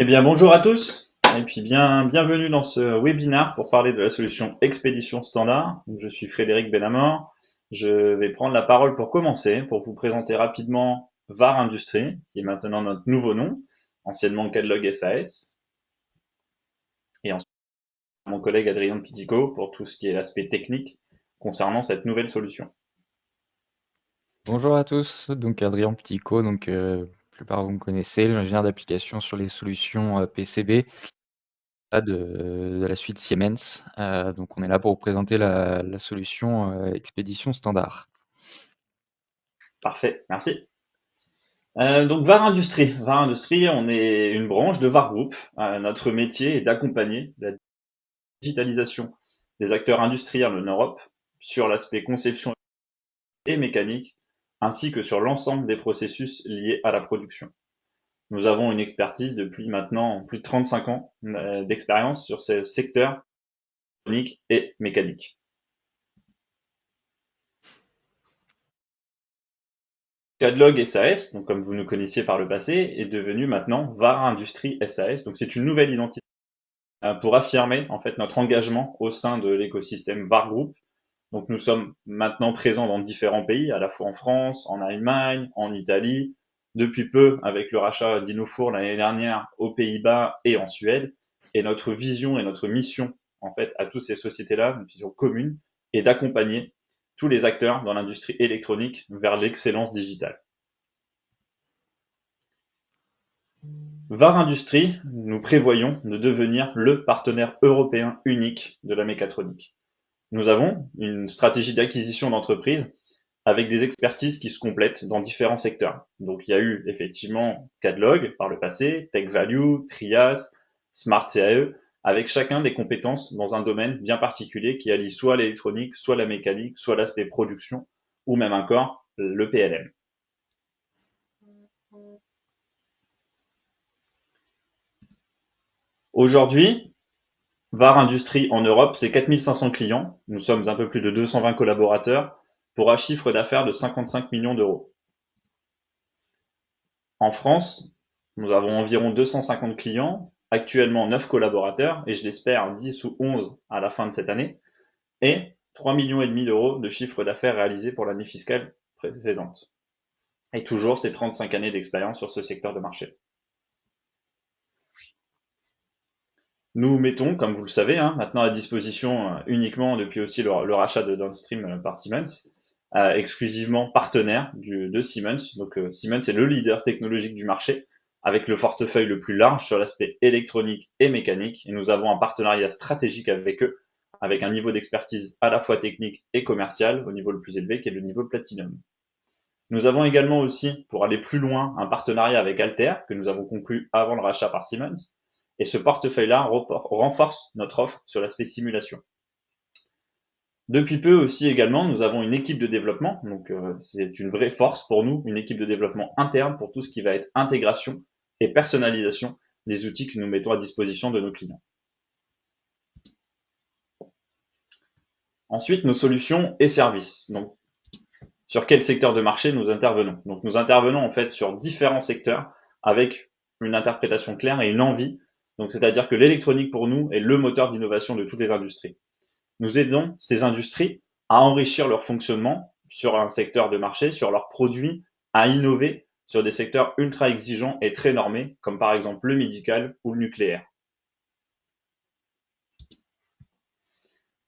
Eh bien, bonjour à tous, et puis bienvenue dans ce webinaire pour parler de la solution Expédition Standard. Je suis Frédéric Benamor. Je vais prendre la parole pour commencer, pour vous présenter rapidement VAR Industrie, qui est maintenant notre nouveau nom, anciennement Cadlog SAS, et ensuite mon collègue Adrien Pitico pour tout ce qui est l'aspect technique concernant cette nouvelle solution. Bonjour à tous, donc Adrien Ptico, la plupart vous me connaissez, l'ingénieur d'application sur les solutions PCB de la suite Siemens. Donc on est là pour vous présenter la solution Expédition Standard. Parfait, merci. Donc VAR Industrie. VAR Industrie, on est une branche de VAR Group. Notre métier est d'accompagner la digitalisation des acteurs industriels en Europe sur l'aspect conception et mécanique, ainsi que sur l'ensemble des processus liés à la production. Nous avons une expertise depuis maintenant plus de 35 ans d'expérience sur ces secteurs électroniques et mécaniques. Cadlog SAS, donc comme vous nous connaissiez par le passé, est devenu maintenant VAR Industrie SAS. Donc c'est une nouvelle identité pour affirmer en fait notre engagement au sein de l'écosystème VAR Group. Donc nous sommes maintenant présents dans différents pays, à la fois en France, en Allemagne, en Italie, depuis peu avec le rachat d'Innofour l'année dernière aux Pays-Bas et en Suède. Et notre vision et notre mission en fait à toutes ces sociétés-là, une vision commune, est d'accompagner tous les acteurs dans l'industrie électronique vers l'excellence digitale. VAR Industrie, nous prévoyons de devenir le partenaire européen unique de la mécatronique. Nous avons une stratégie d'acquisition d'entreprises avec des expertises qui se complètent dans différents secteurs. Donc il y a eu effectivement Cadlog par le passé, TechValue, Trias, Smart CAE, avec chacun des compétences dans un domaine bien particulier qui allie soit l'électronique, soit la mécanique, soit l'aspect production, ou même encore le PLM. Aujourd'hui, VAR Industrie en Europe, c'est 4500 clients. Nous sommes un peu plus de 220 collaborateurs pour un chiffre d'affaires de 55 millions d'euros. En France, nous avons environ 250 clients, actuellement 9 collaborateurs et je l'espère 10 ou 11 à la fin de cette année et 3,5 millions d'euros de chiffre d'affaires réalisé pour l'année fiscale précédente. Et toujours ces 35 années d'expérience sur ce secteur de marché. Nous mettons, comme vous le savez, maintenant à disposition uniquement depuis aussi le rachat de Downstream par Siemens, exclusivement partenaire de Siemens. Donc Siemens est le leader technologique du marché avec le portefeuille le plus large sur l'aspect électronique et mécanique. Et nous avons un partenariat stratégique avec eux, avec un niveau d'expertise à la fois technique et commercial au niveau le plus élevé qui est le niveau Platinum. Nous avons également aussi, pour aller plus loin, un partenariat avec Alter que nous avons conclu avant le rachat par Siemens. Et ce portefeuille-là renforce notre offre sur l'aspect simulation. Depuis peu aussi également, nous avons une équipe de développement, donc c'est une vraie force pour nous, une équipe de développement interne pour tout ce qui va être intégration et personnalisation des outils que nous mettons à disposition de nos clients. Ensuite, nos solutions et services. Donc, sur quel secteur de marché nous intervenons? Donc, nous intervenons en fait sur différents secteurs avec une interprétation claire et une envie. Donc, c'est-à-dire que l'électronique pour nous est le moteur d'innovation de toutes les industries. Nous aidons ces industries à enrichir leur fonctionnement sur un secteur de marché, sur leurs produits, à innover sur des secteurs ultra exigeants et très normés, comme par exemple le médical ou le nucléaire.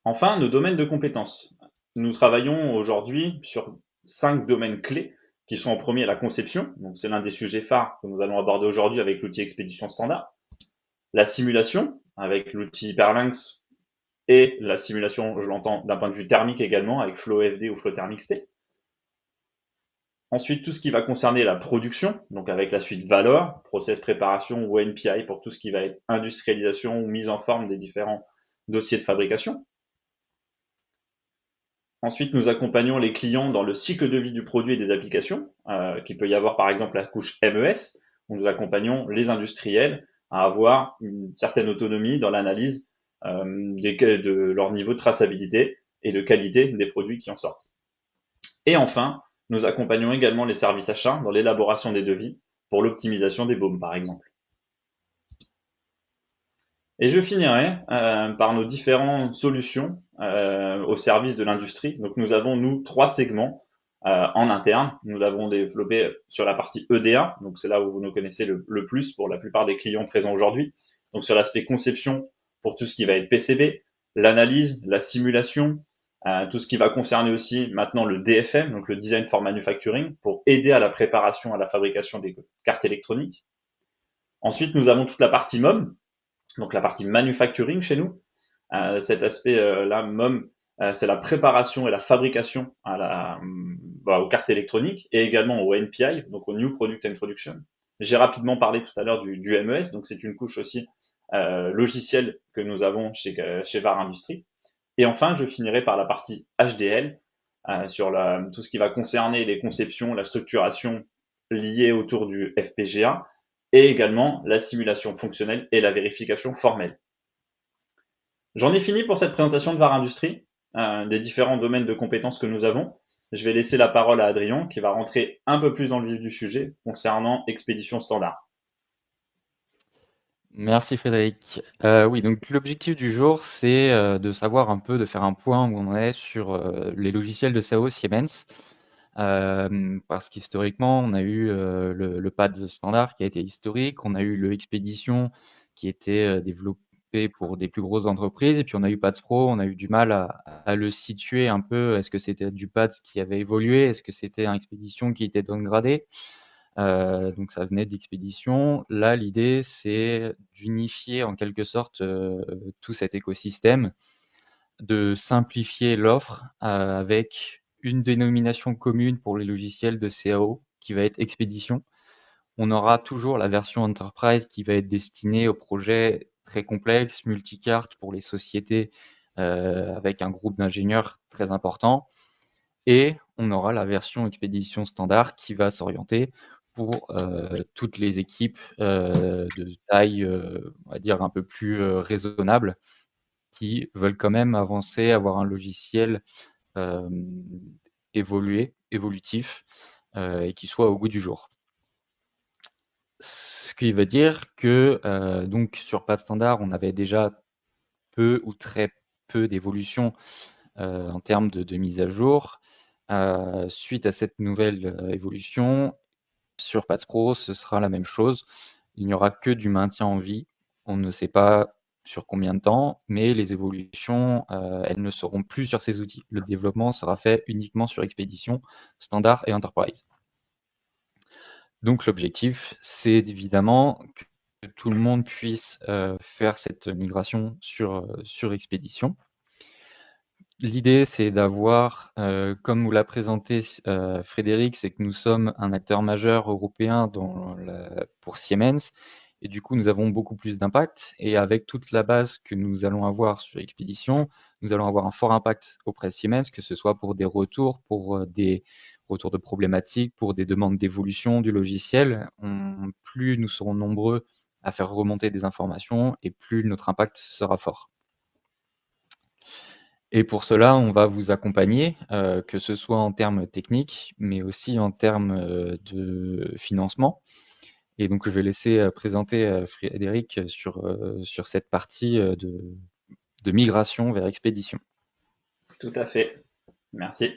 Enfin, nos domaines de compétences. Nous travaillons aujourd'hui sur 5 domaines clés qui sont en premier la conception, donc c'est l'un des sujets phares que nous allons aborder aujourd'hui avec l'outil Expédition Standard, la simulation avec l'outil Hyperlynx et la simulation, je l'entends d'un point de vue thermique également avec FlowFD ou FlowThermixT. Ensuite, tout ce qui va concerner la production, donc avec la suite Valor, process préparation ou NPI pour tout ce qui va être industrialisation ou mise en forme des différents dossiers de fabrication. Ensuite, nous accompagnons les clients dans le cycle de vie du produit et des applications, qui peut y avoir par exemple la couche MES, où nous accompagnons les industriels à avoir une certaine autonomie dans l'analyse de leur niveau de traçabilité et de qualité des produits qui en sortent. Et enfin, nous accompagnons également les services achats dans l'élaboration des devis pour l'optimisation des baumes, par exemple. Et je finirai par nos différentes solutions au service de l'industrie. Donc nous avons, nous, trois segments en interne. Nous l'avons développé sur la partie EDA, donc c'est là où vous nous connaissez le plus pour la plupart des clients présents aujourd'hui. Donc sur l'aspect conception pour tout ce qui va être PCB, l'analyse, la simulation, tout ce qui va concerner aussi maintenant le DFM, donc le Design for Manufacturing, pour aider à la préparation, à la fabrication des cartes électroniques. Ensuite, nous avons toute la partie MOM, donc la partie manufacturing chez nous. Cet aspect-là, MOM, c'est la préparation et la fabrication aux cartes électroniques et également au NPI, donc au New Product Introduction. J'ai rapidement parlé tout à l'heure du MES, donc c'est une couche aussi logicielle que nous avons chez VAR Industries. Et enfin, je finirai par la partie HDL, sur tout ce qui va concerner les conceptions, la structuration liée autour du FPGA, et également la simulation fonctionnelle et la vérification formelle. J'en ai fini pour cette présentation de VAR Industrie, des différents domaines de compétences que nous avons. Je vais laisser la parole à Adrien qui va rentrer un peu plus dans le vif du sujet concernant Expédition Standard. Merci Frédéric. Oui, donc l'objectif du jour, c'est de savoir un peu, de faire un point où on est sur les logiciels de SAO Siemens. Parce qu'historiquement, on a eu le pad standard qui a été historique, on a eu le Expédition qui était développé pour des plus grosses entreprises, et puis on a eu Pads Pro, on a eu du mal à le situer un peu. Est-ce que c'était du Pads qui avait évolué? Est-ce que c'était un Expédition qui était downgradé? Donc ça venait d'Expédition. Là, l'idée, c'est d'unifier en quelque sorte tout cet écosystème, de simplifier l'offre avec une dénomination commune pour les logiciels de CAO qui va être Expédition. On aura toujours la version Enterprise qui va être destinée aux projets très complexes, multicarte pour les sociétés avec un groupe d'ingénieurs très important. Et on aura la version Expédition standard qui va s'orienter pour toutes les équipes de taille, on va dire, un peu plus raisonnable, qui veulent quand même avancer, avoir un logiciel euh, évolutif, et qui soit au goût du jour. Ce qui veut dire que donc sur Path Standard, on avait déjà peu ou très peu d'évolution en termes de mise à jour. Suite à cette nouvelle évolution, sur Path Pro, ce sera la même chose. Il n'y aura que du maintien en vie. On ne sait pas sur combien de temps, mais les évolutions, elles ne seront plus sur ces outils. Le développement sera fait uniquement sur Expédition, Standard et Enterprise. Donc l'objectif, c'est évidemment que tout le monde puisse faire cette migration sur Expédition. L'idée, c'est d'avoir, comme nous l'a présenté Frédéric, c'est que nous sommes un acteur majeur européen pour Siemens, et du coup, nous avons beaucoup plus d'impact. Et avec toute la base que nous allons avoir sur Expédition, nous allons avoir un fort impact auprès de Siemens, que ce soit pour des retours, pour des retours de problématiques, pour des demandes d'évolution du logiciel. Plus nous serons nombreux à faire remonter des informations, et plus notre impact sera fort. Et pour cela, on va vous accompagner, que ce soit en termes techniques, mais aussi en termes de financement. Et donc, je vais laisser présenter Frédéric sur cette partie de migration vers Expédition. Tout à fait. Merci.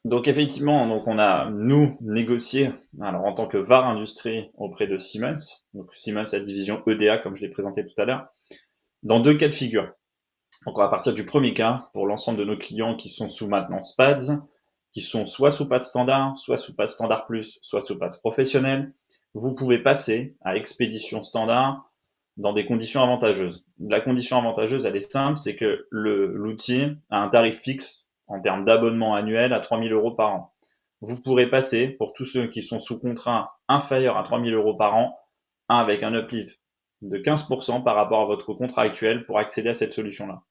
Donc effectivement, donc on a nous négocié alors en tant que VAR Industrie auprès de Siemens, donc Siemens la division EDA comme je l'ai présenté tout à l'heure, dans deux cas de figure. Donc on va partir du premier cas pour l'ensemble de nos clients qui sont sous maintenance PADS, qui sont soit sous PADS standard, soit sous PADS standard plus, soit sous PADS professionnel. Vous pouvez passer à expédition standard dans des conditions avantageuses. La condition avantageuse, elle est simple, c'est que l'outil a un tarif fixe en termes d'abonnement annuel à 3 000 euros par an. Vous pourrez passer, pour tous ceux qui sont sous contrat inférieur à 3 000 euros par an, avec un uplift de 15% par rapport à votre contrat actuel pour accéder à cette solution-là.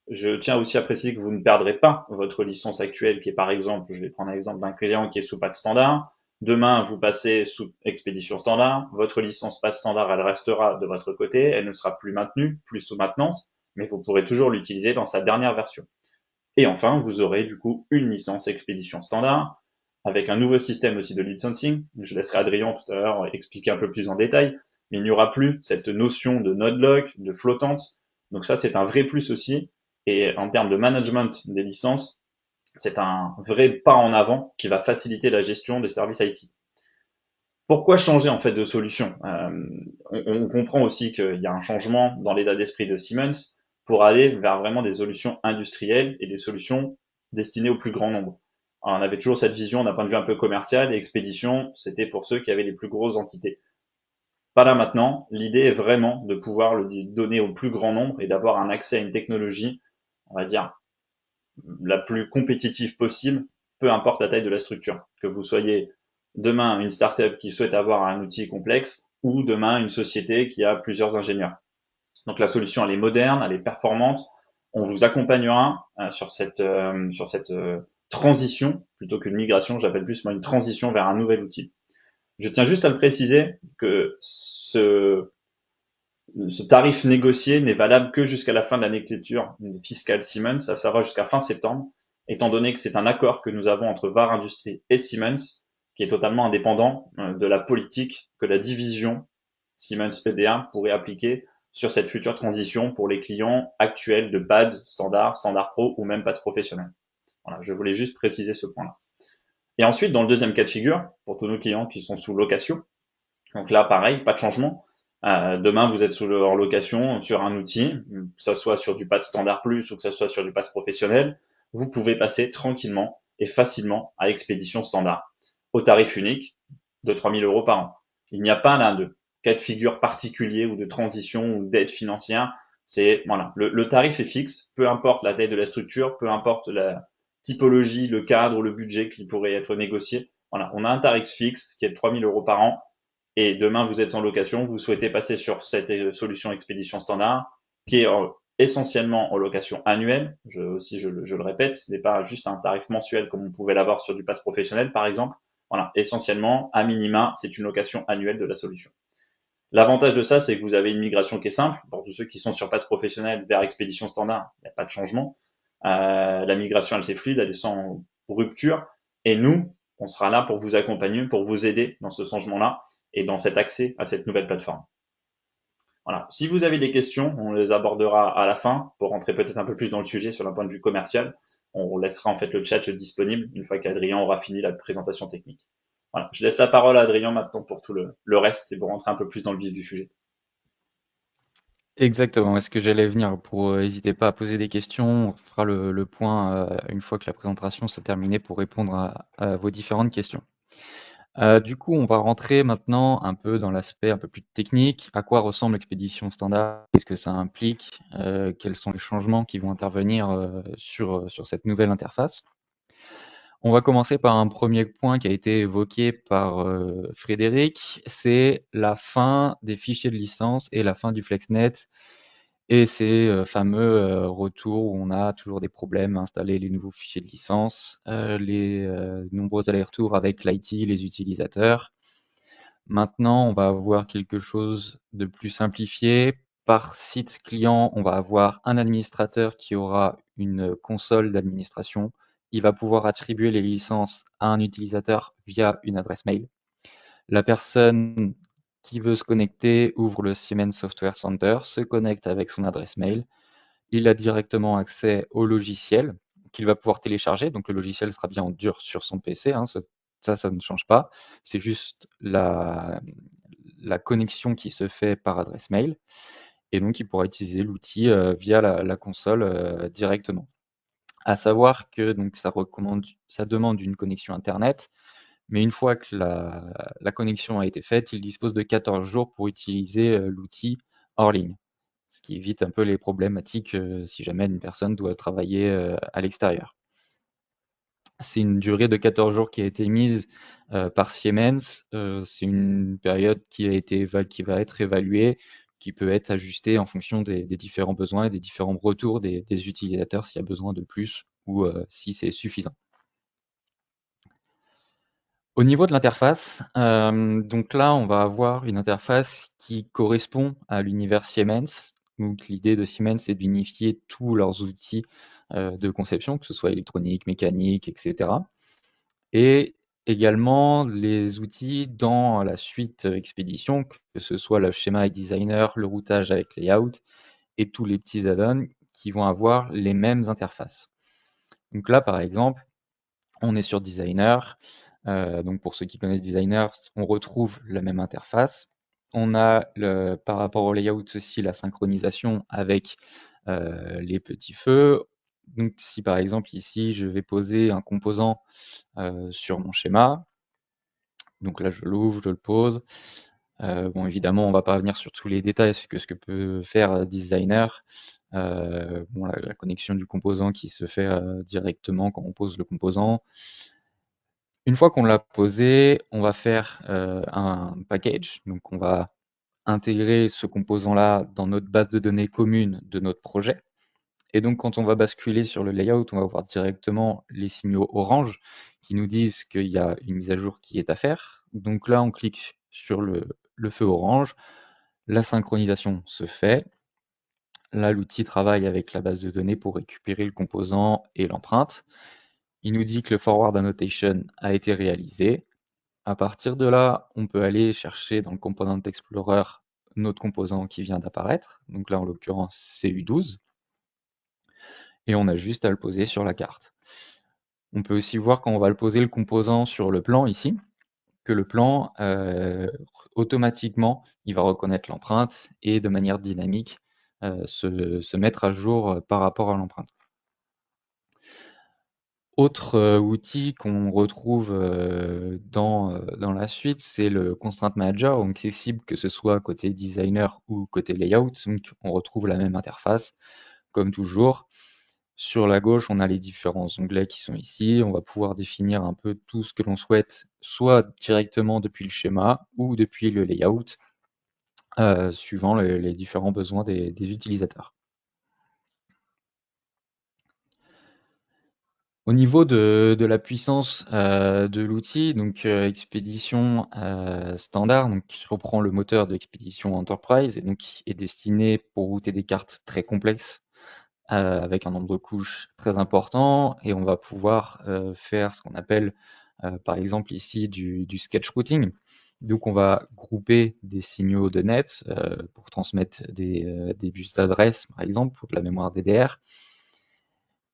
Je tiens aussi à préciser que vous ne perdrez pas votre licence actuelle qui est par exemple, je vais prendre l'exemple d'un client qui est sous PAD standard. Demain, vous passez sous expédition standard. Votre licence PAD standard, elle restera de votre côté. Elle ne sera plus maintenue, plus sous maintenance, mais vous pourrez toujours l'utiliser dans sa dernière version. Et enfin, vous aurez du coup une licence expédition standard avec un nouveau système aussi de licensing. Je laisserai Adrien tout à l'heure expliquer un peu plus en détail. mais il n'y aura plus cette notion de node lock, de flottante. Donc ça, c'est un vrai plus aussi. Et en termes de management des licences, c'est un vrai pas en avant qui va faciliter la gestion des services IT. Pourquoi changer en fait de solution? On comprend aussi qu'il y a un changement dans l'état d'esprit de Siemens pour aller vers vraiment des solutions industrielles et des solutions destinées au plus grand nombre. Alors, on avait toujours cette vision d'un point de vue un peu commercial et expédition, c'était pour ceux qui avaient les plus grosses entités. Pas là maintenant, l'idée est vraiment de pouvoir le donner au plus grand nombre et d'avoir un accès à une technologie, on va dire, la plus compétitive possible, peu importe la taille de la structure. Que vous soyez demain une startup qui souhaite avoir un outil complexe ou demain une société qui a plusieurs ingénieurs. Donc la solution elle est moderne, elle est performante. On vous accompagnera sur cette transition plutôt qu'une migration. J'appelle plus moi une transition vers un nouvel outil. Je tiens juste à le préciser que ce tarif négocié n'est valable que jusqu'à la fin de l'année clôture fiscale Siemens, à savoir jusqu'à fin septembre, étant donné que c'est un accord que nous avons entre VAR Industries et Siemens, qui est totalement indépendant de la politique que la division Siemens PDA pourrait appliquer sur cette future transition pour les clients actuels de PADS standard, standard pro ou même PADS professionnel. Voilà, je voulais juste préciser ce point-là. Et ensuite, dans le deuxième cas de figure, pour tous nos clients qui sont sous location, donc là, pareil, pas de changement. Demain, vous êtes en location sur un outil, que ce soit sur du pass standard plus ou que ce soit sur du pass professionnel, vous pouvez passer tranquillement et facilement à expédition standard, au tarif unique de 3 000 euros par an. Il n'y a pas l'un de cas de figure particulier ou de transition ou d'aide financière. C'est voilà, le tarif est fixe, peu importe la taille de la structure, peu importe la typologie, le cadre ou le budget qui pourrait être négocié. Voilà, on a un tarif fixe qui est de 3 000 euros par an et demain vous êtes en location, vous souhaitez passer sur cette solution expédition standard, qui est essentiellement en location annuelle, je le répète, ce n'est pas juste un tarif mensuel comme on pouvait l'avoir sur du pass professionnel par exemple. Voilà, essentiellement, à minima, c'est une location annuelle de la solution. L'avantage de ça, c'est que vous avez une migration qui est simple. Pour tous ceux qui sont sur pass professionnel vers expédition standard, il n'y a pas de changement. La migration, elle c'est fluide, elle est sans rupture. Et nous, on sera là pour vous accompagner, pour vous aider dans ce changement-là et dans cet accès à cette nouvelle plateforme. Voilà. Si vous avez des questions, on les abordera à la fin pour rentrer peut-être un peu plus dans le sujet sur un point de vue commercial. On laissera en fait le chat disponible une fois qu'Adrien aura fini la présentation technique. Voilà. Je laisse la parole à Adrien maintenant pour tout le reste et pour rentrer un peu plus dans le vif du sujet. Exactement, est-ce que j'allais venir pour n'hésitez pas à poser des questions, on fera le point une fois que la présentation sera terminée pour répondre à vos différentes questions. Du coup, on va rentrer maintenant un peu dans l'aspect un peu plus technique. À quoi ressemble l'expédition standard? Qu'est-ce que ça implique? Quels sont les changements qui vont intervenir sur cette nouvelle interface? On va commencer par un premier point qui a été évoqué par Frédéric, c'est la fin des fichiers de licence et la fin du FlexNet et ces fameux retours où on a toujours des problèmes à installer les nouveaux fichiers de licence, les nombreux allers-retours avec l'IT, les utilisateurs. Maintenant, on va avoir quelque chose de plus simplifié. Par site client, on va avoir un administrateur qui aura une console d'administration. Il va pouvoir attribuer les licences à un utilisateur via une adresse mail. La personne qui veut se connecter ouvre le Siemens Software Center, se connecte avec son adresse mail. Il a directement accès au logiciel qu'il va pouvoir télécharger. Donc le logiciel sera bien en dur sur son PC, hein, ça ne change pas. C'est juste la connexion qui se fait par adresse mail. Et donc il pourra utiliser l'outil via la console directement. À savoir que donc ça demande une connexion Internet, mais une fois que la connexion a été faite, il dispose de 14 jours pour utiliser l'outil hors ligne. Ce qui évite un peu les problématiques si jamais une personne doit travailler à l'extérieur. C'est une durée de 14 jours qui a été mise par Siemens. C'est une période qui va être évaluée, qui peut être ajustée en fonction des différents besoins et des différents retours des utilisateurs s'il y a besoin de plus ou si c'est suffisant. Au niveau de l'interface, donc là, on va avoir une interface qui correspond à l'univers Siemens. Donc l'idée de Siemens, c'est d'unifier tous leurs outils de conception, que ce soit électronique, mécanique, etc. Et également les outils dans la suite Expédition, que ce soit le schéma avec designer, le routage avec layout et tous les petits add-ons qui vont avoir les mêmes interfaces. Donc là, par exemple, on est sur designer. Donc pour ceux qui connaissent designer, on retrouve la même interface. On a par rapport au layout aussi la synchronisation avec les petits feux. Donc si par exemple ici je vais poser un composant sur mon schéma, donc là je l'ouvre, je le pose. Bon évidemment on va pas venir sur tous les détails, c'est que ce que peut faire designer. Bon, la connexion du composant qui se fait directement quand on pose le composant. Une fois qu'on l'a posé, on va faire un package. Donc on va intégrer ce composant-là dans notre base de données commune de notre projet. Et donc quand on va basculer sur le layout, on va voir directement les signaux orange qui nous disent qu'il y a une mise à jour qui est à faire. Donc là, on clique sur le feu orange. La synchronisation se fait. Là, l'outil travaille avec la base de données pour récupérer le composant et l'empreinte. Il nous dit que le forward annotation a été réalisé. À partir de là, on peut aller chercher dans le Component Explorer notre composant qui vient d'apparaître. Donc là, en l'occurrence, c'est U12. Et on a juste à le poser sur la carte. On peut aussi voir quand on va le poser le composant sur le plan ici, que le plan, automatiquement, il va reconnaître l'empreinte et de manière dynamique, se mettre à jour par rapport à l'empreinte. Autre outil qu'on retrouve dans la suite, c'est le Constraint Manager, donc accessible que ce soit côté designer ou côté layout. Donc on retrouve la même interface, comme toujours. Sur la gauche, on a les différents onglets qui sont ici. On va pouvoir définir un peu tout ce que l'on souhaite, soit directement depuis le schéma ou depuis le layout, suivant les différents besoins des utilisateurs. Au niveau de la puissance de l'outil, donc Expédition standard, donc qui reprend le moteur de Expédition Enterprise et donc qui est destiné pour router des cartes très complexes avec un nombre de couches très important, et on va pouvoir faire ce qu'on appelle par exemple ici du sketch routing. Donc on va grouper des signaux de net pour transmettre des bus d'adresse par exemple pour de la mémoire DDR.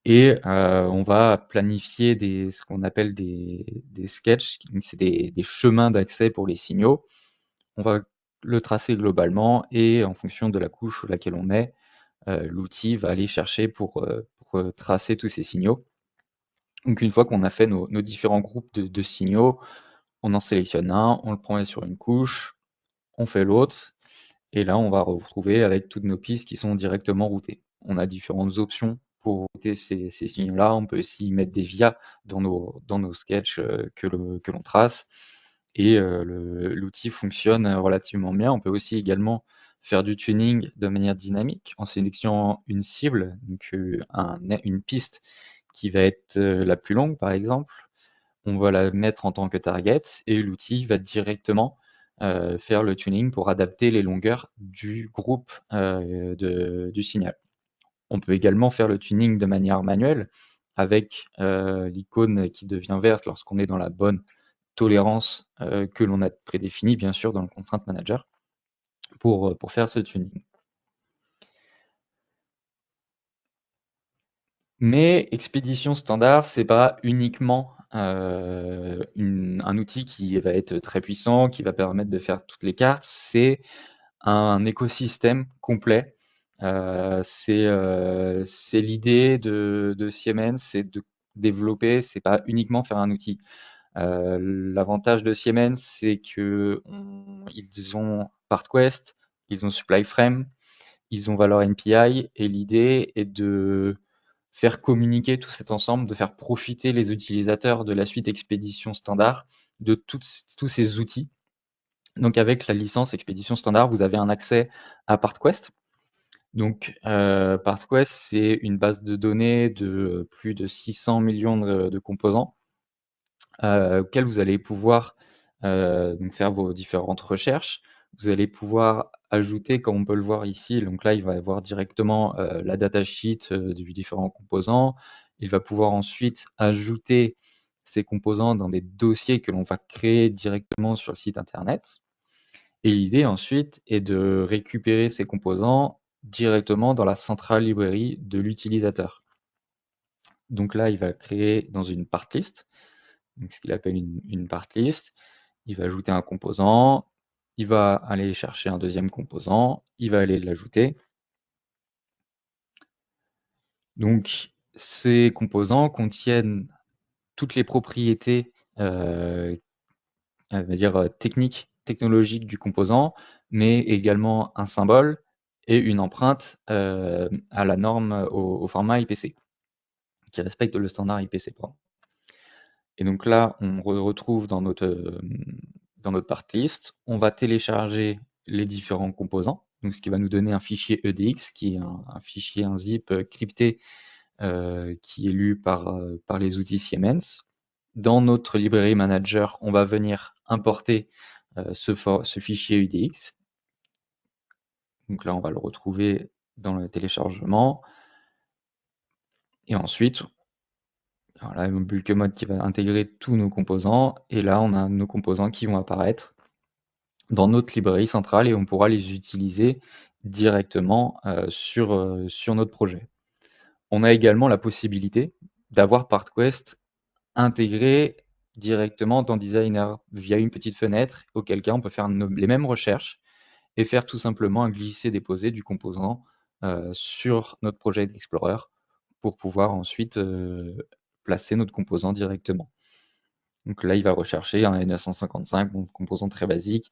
Et on va planifier ce qu'on appelle des sketchs, c'est des chemins d'accès pour les signaux. On va le tracer globalement et en fonction de la couche sur laquelle on est, l'outil va aller chercher pour tracer tous ces signaux. Donc une fois qu'on a fait nos différents groupes de signaux, on en sélectionne un, on le prend sur une couche, on fait l'autre, et là on va retrouver avec toutes nos pistes qui sont directement routées. On a différentes options pour router ces signaux-là. On peut aussi mettre des vias dans nos sketchs que l'on trace. Et l'outil fonctionne relativement bien. On peut aussi également faire du tuning de manière dynamique en sélectionnant une cible, donc une piste qui va être la plus longue par exemple. On va la mettre en tant que target et l'outil va directement faire le tuning pour adapter les longueurs du groupe du signal. On peut également faire le tuning de manière manuelle avec l'icône qui devient verte lorsqu'on est dans la bonne tolérance que l'on a prédéfinie bien sûr dans le Constraint Manager pour faire ce tuning. Mais Expédition standard, c'est pas uniquement un outil qui va être très puissant, qui va permettre de faire toutes les cartes, c'est un écosystème complet. C'est l'idée de Siemens, c'est de développer, c'est pas uniquement faire un outil. L'avantage de Siemens, c'est que ils ont PartQuest, ils ont SupplyFrame, ils ont Valor NPI, et l'idée est de faire communiquer tout cet ensemble, de faire profiter les utilisateurs de la suite Expédition standard de tous ces outils. Donc avec la licence Expédition standard, vous avez un accès à PartQuest. Donc PartQuest, c'est une base de données de plus de 600 millions de composants auxquels vous allez pouvoir donc faire vos différentes recherches. Vous allez pouvoir ajouter, comme on peut le voir ici, donc là il va y avoir directement la datasheet du différent composant. Il va pouvoir ensuite ajouter ces composants dans des dossiers que l'on va créer directement sur le site internet. Et l'idée ensuite est de récupérer ces composants directement dans la centrale librairie de l'utilisateur. Donc là, il va créer dans une part list, donc ce qu'il appelle une part list. Il va ajouter un composant, il va aller chercher un deuxième composant, il va aller l'ajouter. Donc ces composants contiennent toutes les propriétés on va dire techniques, technologiques du composant, mais également un symbole et une empreinte à la norme au format IPC, qui respecte le standard IPC. Pardon. Et donc là, on retrouve dans notre part list, on va télécharger les différents composants, donc ce qui va nous donner un fichier EDX, qui est un fichier, un zip crypté qui est lu par les outils Siemens. Dans notre librairie manager, on va venir importer ce fichier UDX. Donc là, on va le retrouver dans le téléchargement. Et ensuite, voilà, un bulk mode qui va intégrer tous nos composants. Et là, on a nos composants qui vont apparaître dans notre librairie centrale et on pourra les utiliser directement sur notre projet. On a également la possibilité d'avoir PartQuest intégré directement dans Designer via une petite fenêtre, auquel cas on peut faire les mêmes recherches et faire tout simplement un glisser-déposer du composant sur notre projet d'Explorer pour pouvoir ensuite placer notre composant directement. Donc là, il va rechercher un N955, bon, composant très basique.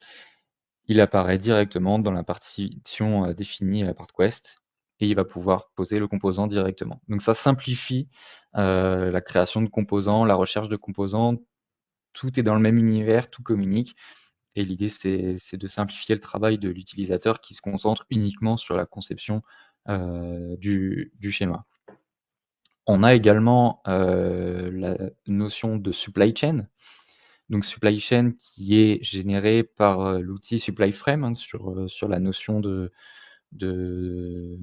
Il apparaît directement dans la partition définie à PartQuest et il va pouvoir poser le composant directement. Donc ça simplifie la création de composants, la recherche de composants. Tout est dans le même univers, tout communique. Et l'idée, c'est de simplifier le travail de l'utilisateur qui se concentre uniquement sur la conception du schéma. On a également la notion de supply chain. Donc supply chain qui est générée par l'outil SupplyFrame sur la notion de, de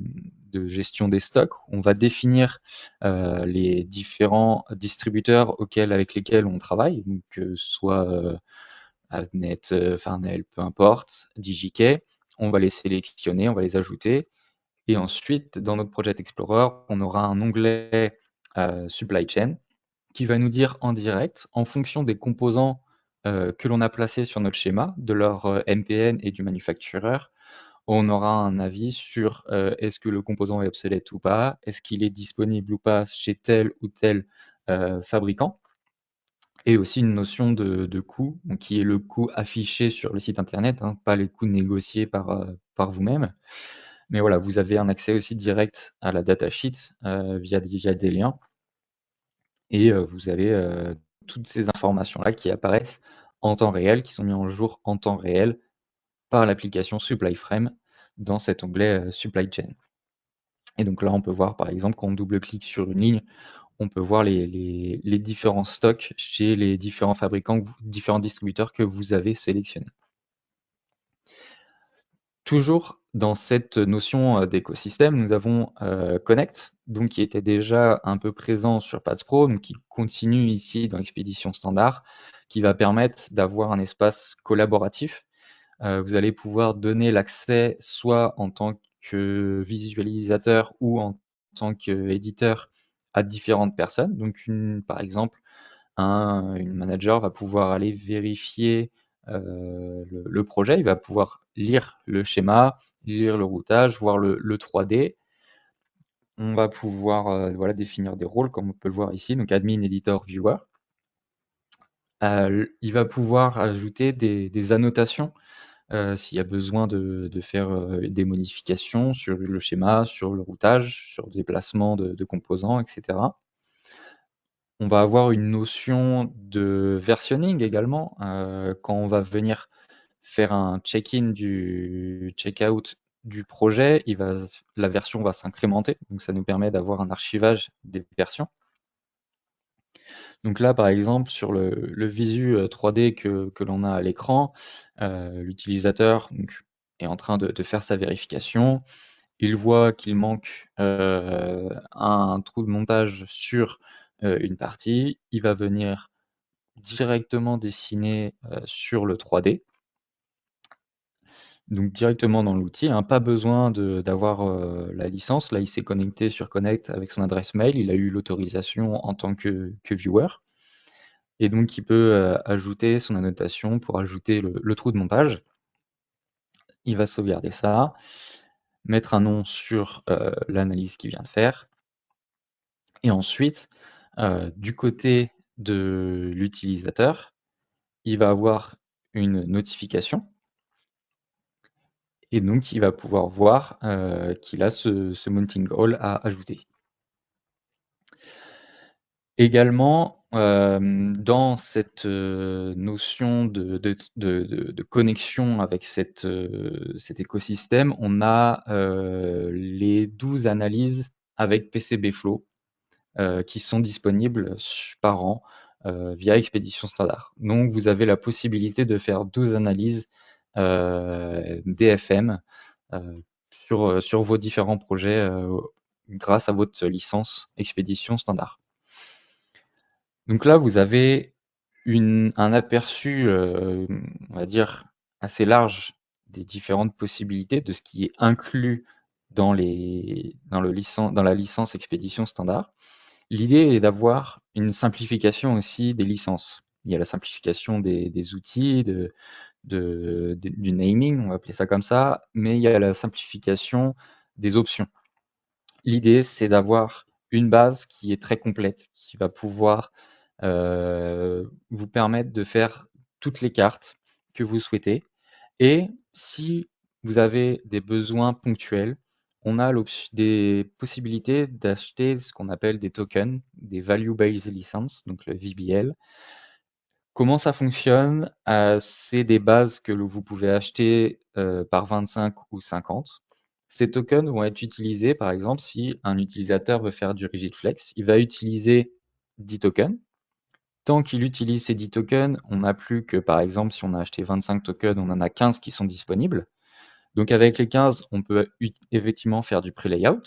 gestion des stocks. On va définir les différents distributeurs avec lesquels on travaille, donc soit Avnet, Farnell, peu importe, DigiKey. On va les sélectionner, on va les ajouter. Et ensuite, dans notre Project Explorer, on aura un onglet Supply Chain qui va nous dire en direct, en fonction des composants que l'on a placés sur notre schéma, de leur MPN et du manufactureur, on aura un avis sur est-ce que le composant est obsolète ou pas, est-ce qu'il est disponible ou pas chez tel ou tel fabricant, et aussi une notion de coût, donc qui est le coût affiché sur le site internet, hein, pas les coûts négociés par vous-même. Mais voilà, vous avez un accès aussi direct à la datasheet via des liens, et vous avez toutes ces informations-là qui apparaissent en temps réel, qui sont mises en jour en temps réel par l'application SupplyFrame dans cet onglet Supply Chain. Et donc là, on peut voir par exemple quand on double-clique sur une ligne, on peut voir les différents stocks chez les différents fabricants, différents distributeurs que vous avez sélectionnés. Toujours dans cette notion d'écosystème, nous avons Connect, donc qui était déjà un peu présent sur Paths Pro, donc qui continue ici dans l'expédition standard, qui va permettre d'avoir un espace collaboratif. Vous allez pouvoir donner l'accès soit en tant que visualisateur ou en tant qu'éditeur à différentes personnes. Donc par exemple, une manager va pouvoir aller vérifier le projet, il va pouvoir lire le schéma, lire le routage, voir le 3D. On va pouvoir voilà, définir des rôles comme on peut le voir ici, donc admin, editor, viewer. Il va pouvoir ajouter des annotations s'il y a besoin de faire des modifications sur le schéma, sur le routage, sur le déplacement de composants, etc. On va avoir une notion de versionning également. Quand on va venir faire un check-in du check-out du projet, la version va s'incrémenter. Donc ça nous permet d'avoir un archivage des versions. Donc là, par exemple, sur le visu 3D que l'on a à l'écran, l'utilisateur est en train de faire sa vérification. Il voit qu'il manque un trou de montage sur une partie. Il va venir directement dessiné sur le 3D. Donc directement dans l'outil, hein, pas besoin d'avoir la licence. Là, il s'est connecté sur Connect avec son adresse mail. Il a eu l'autorisation en tant que viewer. Et donc, il peut ajouter son annotation pour ajouter le trou de montage. Il va sauvegarder ça, mettre un nom sur l'analyse qu'il vient de faire. Et ensuite, du côté de l'utilisateur, il va avoir une notification. Et donc, il va pouvoir voir qu'il a ce mounting hole à ajouter. Également, dans cette notion de connexion avec cet écosystème, on a les 12 analyses avec PCB-Flow qui sont disponibles par an via Expédition Standard. Donc, vous avez la possibilité de faire 12 analyses DFM sur vos différents projets grâce à votre licence Expédition Standard. Donc là, vous avez un aperçu, on va dire, assez large des différentes possibilités de ce qui est inclus dans la licence Expédition Standard. L'idée est d'avoir une simplification aussi des licences. Il y a la simplification des outils, du naming, on va appeler ça comme ça, mais il y a la simplification des options. L'idée, c'est d'avoir une base qui est très complète, qui va pouvoir vous permettre de faire toutes les cartes que vous souhaitez. Et si vous avez des besoins ponctuels, on a des possibilités d'acheter ce qu'on appelle des tokens, des Value Based License, donc le VBL. Comment ça fonctionne? C'est des bases que vous pouvez acheter par 25 ou 50. Ces tokens vont être utilisés, par exemple, si un utilisateur veut faire du rigid flex, il va utiliser 10 tokens. Tant qu'il utilise ces 10 tokens, on n'a plus que, par exemple, si on a acheté 25 tokens, on en a 15 qui sont disponibles. Donc avec les 15, on peut effectivement faire du pré-layout.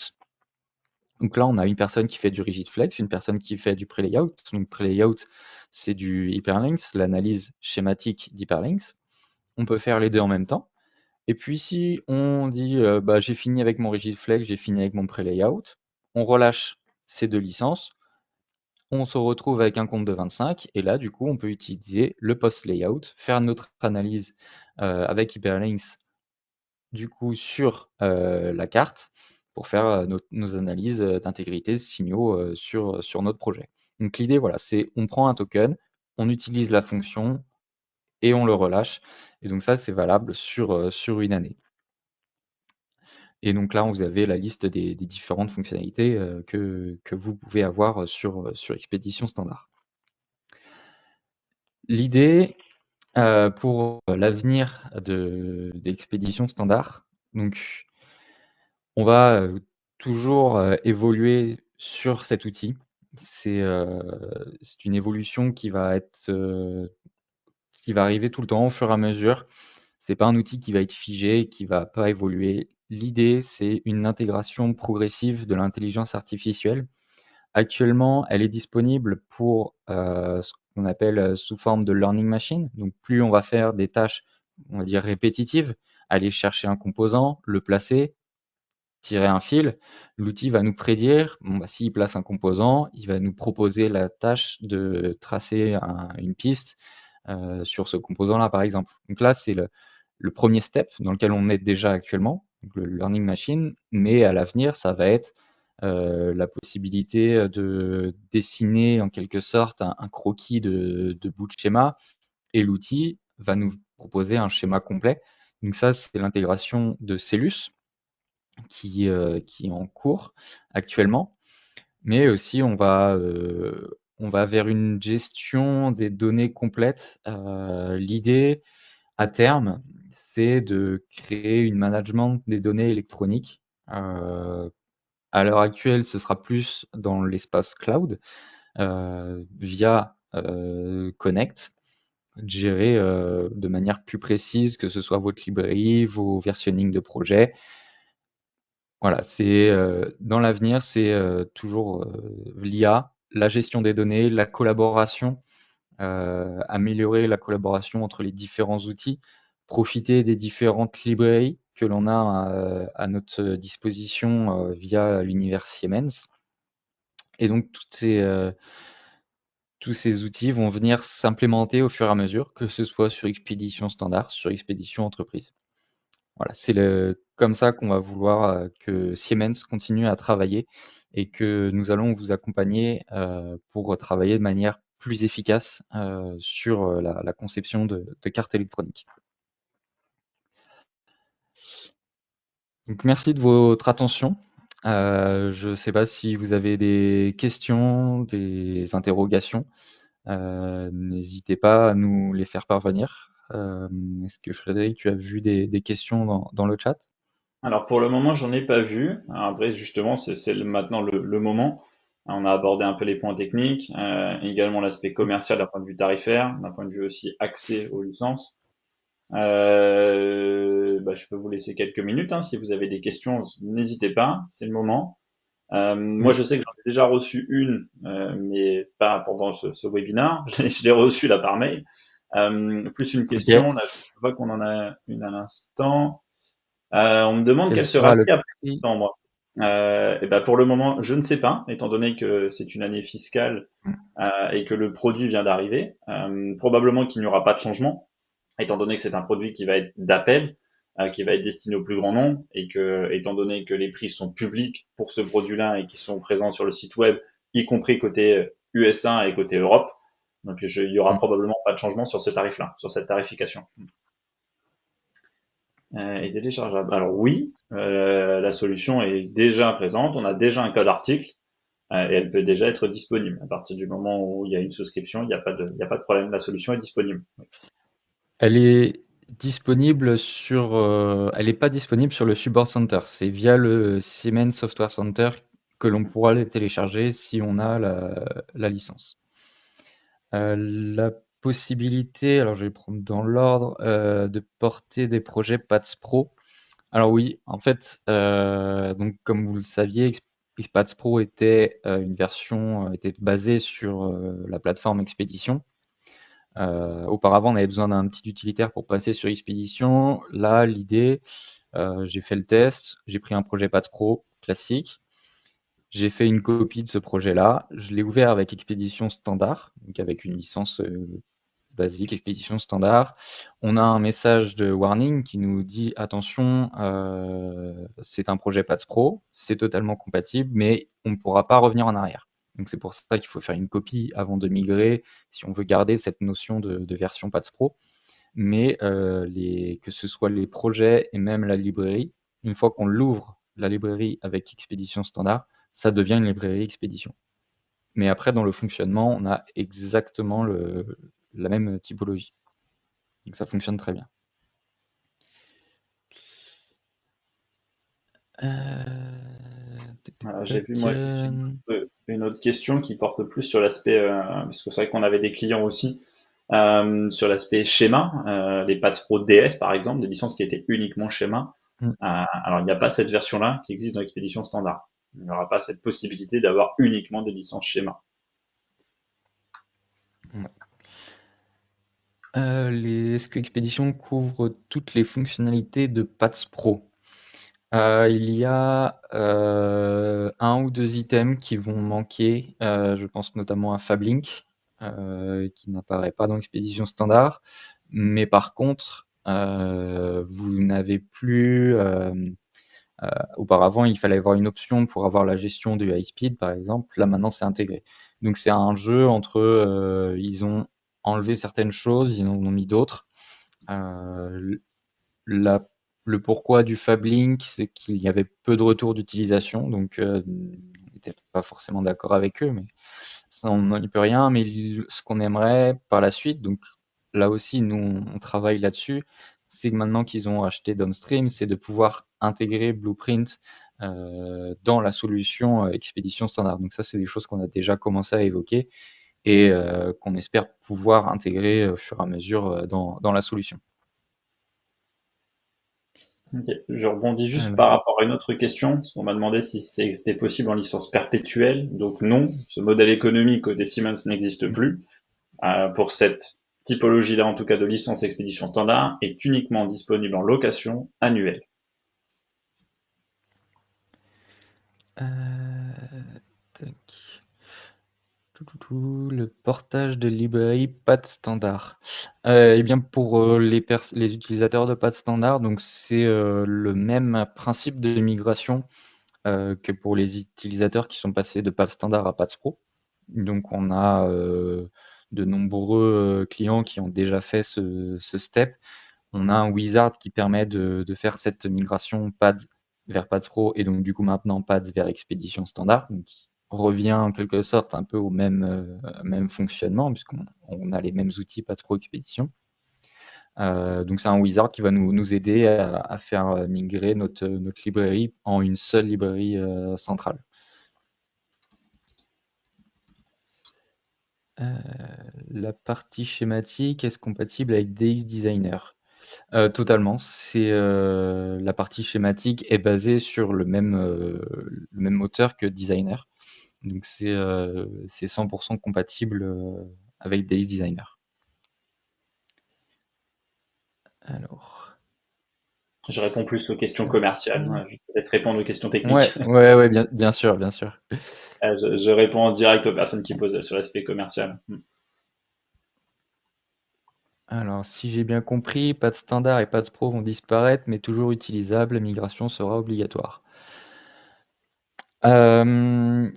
Donc là, on a une personne qui fait du rigid flex, une personne qui fait du pré-layout. Donc pré-layout, c'est du hyperlinks, l'analyse schématique d'hyperlinks. On peut faire les deux en même temps. Et puis si on dit bah, j'ai fini avec mon rigid flex, j'ai fini avec mon pré-layout, on relâche ces deux licences, on se retrouve avec un compte de 25 et là du coup on peut utiliser le post-layout, faire notre analyse avec hyperlinks du coup sur la carte pour faire nos analyses d'intégrité de signaux sur notre projet. Donc l'idée, voilà, c'est on prend un token, on utilise la fonction et on le relâche. Et donc ça, c'est valable sur une année. Et donc là, vous avez la liste des différentes fonctionnalités que vous pouvez avoir sur Expédition Standard. L'idée pour l'avenir d'Expédition Standard, donc on va toujours évoluer sur cet outil. C'est une évolution qui va arriver tout le temps au fur et à mesure. C'est pas un outil qui va être figé, qui va pas évoluer. L'idée, c'est une intégration progressive de l'intelligence artificielle. Actuellement, elle est disponible pour ce qu'on appelle sous forme de learning machine. Donc, plus on va faire des tâches, on va dire répétitives, aller chercher un composant, le placer, tirer un fil, l'outil va nous prédire, bon, bah, s'il place un composant, il va nous proposer la tâche de tracer une piste sur ce composant-là, par exemple. Donc là, c'est le premier step dans lequel on est déjà actuellement, donc le learning machine, mais à l'avenir, ça va être la possibilité de dessiner en quelque sorte un croquis de bout de schéma, et l'outil va nous proposer un schéma complet. Donc ça, c'est l'intégration de Cellus, qui est en cours actuellement, mais aussi on va vers une gestion des données complètes. L'idée à terme, c'est de créer une management des données électroniques. À l'heure actuelle, ce sera plus dans l'espace cloud via Connect, gérer de manière plus précise, que ce soit votre librairie, vos versionning de projets. Voilà, c'est dans l'avenir, c'est toujours l'IA, la gestion des données, la collaboration améliorer la collaboration entre les différents outils, profiter des différentes librairies que l'on a à notre disposition via l'univers Siemens. Et donc tous ces outils vont venir s'implémenter au fur et à mesure, que ce soit sur Expédition Standard, sur Expédition Entreprise. Voilà, c'est comme ça qu'on va vouloir que Siemens continue à travailler et que nous allons vous accompagner pour travailler de manière plus efficace sur la conception de cartes électroniques. Donc merci de votre attention. Je ne sais pas si vous avez des questions, des interrogations. N'hésitez pas à nous les faire parvenir. Est-ce que Frédéric, tu as vu des questions dans le chat? Alors pour le moment, j'en ai pas vu. Alors après, justement, maintenant le moment. On a abordé un peu les points techniques, également l'aspect commercial d'un point de vue tarifaire, d'un point de vue aussi accès aux licences. Je peux vous laisser quelques minutes, hein, si vous avez des questions, n'hésitez pas, c'est le moment. Moi, Oui, je sais que j'en ai déjà reçu une, mais pas pendant ce webinaire. Je l'ai reçue là par mail. Plus une ok. question. Là, je vois qu'on en a une à l'instant. On me demande Quel quelle sera sera le le prix après prix? septembre. Et ben pour le moment, je ne sais pas, étant donné que c'est une année fiscale et que le produit vient d'arriver. Probablement qu'il n'y aura pas de changement, étant donné que c'est un produit qui va être d'appel, qui va être destiné au plus grand nombre, et que, étant donné que les prix sont publics pour ce produit-là et qui sont présents sur le site web, y compris côté USA et côté Europe, donc il y aura probablement pas de changement sur ce tarif-là, sur cette tarification. Et téléchargeable. Alors oui, la solution est déjà présente, on a déjà un code article et elle peut déjà être disponible. À partir du moment où il y a une souscription, il y a pas de problème, la solution est disponible. Elle est disponible elle n'est pas disponible sur le Support Center. C'est via le Siemens Software Center que l'on pourra les télécharger si on a la licence. La possibilité, alors je vais prendre dans l'ordre, de porter des projets PATS Pro. Alors oui, en fait, donc comme vous le saviez, XPath Pro était basée sur la plateforme Expédition. Auparavant, on avait besoin d'un petit utilitaire pour passer sur Expédition. Là, l'idée, j'ai fait le test, j'ai pris un projet Path Pro classique, j'ai fait une copie de ce projet-là, je l'ai ouvert avec Expédition Standard, donc avec une licence basique, Expédition Standard. On a un message de warning qui nous dit attention, c'est un projet Path Pro, c'est totalement compatible, mais on ne pourra pas revenir en arrière. Donc c'est pour ça qu'il faut faire une copie avant de migrer si on veut garder cette notion de version Path Pro. Mais que ce soit les projets et même la librairie, une fois qu'on l'ouvre, la librairie avec Expédition Standard, ça devient une librairie Expédition. Mais après, dans le fonctionnement, on a exactement la même typologie. Donc ça fonctionne très bien. J'ai vu moi juste Euh, une autre question qui porte plus sur l'aspect, parce que c'est vrai qu'on avait des clients aussi, sur l'aspect schéma, les Paths Pro DS par exemple, des licences qui étaient uniquement schéma. Alors il n'y a pas cette version-là qui existe dans l'expédition standard. Il n'y aura pas cette possibilité d'avoir uniquement des licences schéma. Est-ce que Expedition couvre toutes les fonctionnalités de Paths Pro? Il y a un ou deux items qui vont manquer. Je pense notamment à Fablink, qui n'apparaît pas dans l'expédition standard. Mais par contre, vous n'avez plus. Auparavant, il fallait avoir une option pour avoir la gestion du high speed, par exemple. Là, maintenant, c'est intégré. Donc, c'est un jeu entre. Ils ont enlevé certaines choses, ils en ont mis d'autres. Euh, la- le pourquoi du Fablink, c'est qu'il y avait peu de retours d'utilisation, donc on n'était pas forcément d'accord avec eux, mais ça, on n'y peut rien. Mais ce qu'on aimerait par la suite, donc là aussi, nous, on travaille là-dessus, c'est que maintenant qu'ils ont acheté Downstream, c'est de pouvoir intégrer Blueprint dans la solution Expédition Standard. Donc ça, c'est des choses qu'on a déjà commencé à évoquer et qu'on espère pouvoir intégrer au fur et à mesure dans la solution. Ok. Je rebondis juste Alors, par rapport à une autre question, parce qu'on m'a demandé si c'était possible en licence perpétuelle. Donc non, ce modèle économique côté Siemens n'existe plus. pour cette typologie-là, en tout cas de licence expédition standard, est uniquement disponible en location annuelle. Tac. Le portage de librairie pas de standard. Eh bien pour les utilisateurs de pas de standard, donc c'est le même principe de migration que pour les utilisateurs qui sont passés de pas de standard à PATS Pro. Donc on a de nombreux clients qui ont déjà fait ce step. On a un wizard qui permet de faire cette migration PADS vers PADS Pro et donc du coup maintenant PADS vers Expédition Standard, donc qui revient en quelque sorte un peu au même fonctionnement puisqu'on a les mêmes outils PADS Pro Expédition. Donc c'est un wizard qui va nous aider à faire migrer notre librairie en une seule librairie centrale. La partie schématique, est-ce compatible avec DX Designer? Totalement. C'est la partie schématique est basée sur le même moteur que Designer. Donc c'est 100% compatible avec DX Designer. Alors, Je réponds plus aux questions tac. commerciales. Je te laisse répondre aux questions techniques. Ouais, bien sûr, bien sûr. Je réponds en direct aux personnes qui posent sur l'aspect commercial. Alors, si j'ai bien compris, pas de standard et pas de pro vont disparaître, mais toujours utilisables. La migration sera obligatoire. Euh,